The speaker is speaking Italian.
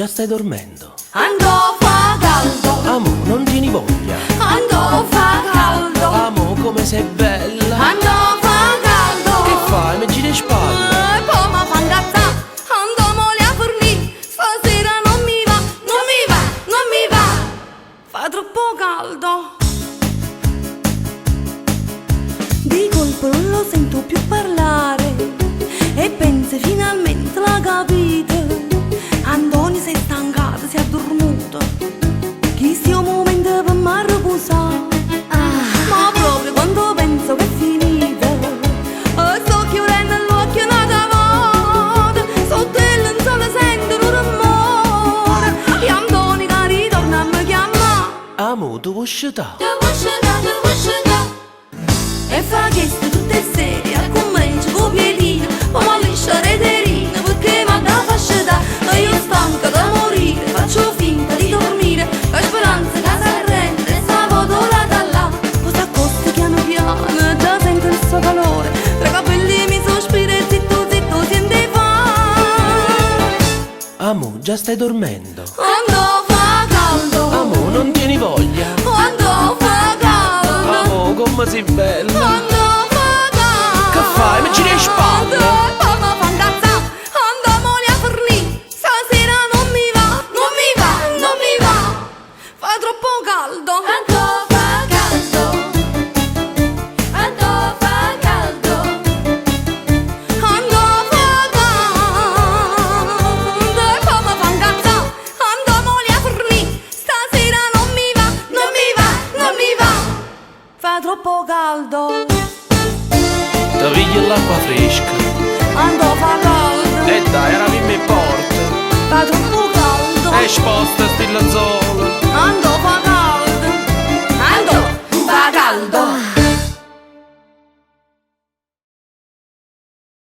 già stai dormendo. Andò fa caldo, Amo, non tieni voglia. andò fa caldo, Amo, come sei bella. andò fa caldo. Che fai? Mi giri le spalle. Poi mi fa incazzare, andiamo lì a fornì. Stasera non mi va, non mi va, non mi va. Fa troppo caldo. Di colpo non lo sento più parlare e pensi finalmente l'ha capito. Antoni si è stancato, si è addormentato. Chi sia un momento per mi riposare. Ma proprio quando penso che è finita, sto chiudendo l'occhio un'altra volta. Sotto il lenzuolo sento un rumore e Antoni che ritorna a mi chiamare. Amo, tu vuoi sciutare? E fa chiesto tutte serie, al commento con piedino, poi mi liscia reterina, perché mi da fascità. E io stanca da morire, faccio finta di dormire, con speranza che si arrende, e stavo dorata là. Poi s'accosta piano piano, e già sento il suo calore, tra i capelli mi sospira e zitto zitto sente fame. Amo, già stai dormendo. Quando fa caldo, Amo, non tieni voglia. quando fa caldo, Amo, come sei bella. quando fa caldo. Che fai? Mi giri le spalle. Poi mi fa incazzare, andiamo lì a fornì. Stasera non mi va, non mi va, non mi va. Fa troppo caldo. Quando fa caldo, quando fa caldo, quando fa caldo. E poi mi fa incazzare, andiamo lì a fornì. Stasera non mi va, non mi va, non mi va. Fa troppo caldo. Ti pigli l'acqua fresca. Andò fa caldo, E dai, era in porta. fa troppo caldo. E sposta sti lenzuola. Andò fa caldo, andò fa caldo.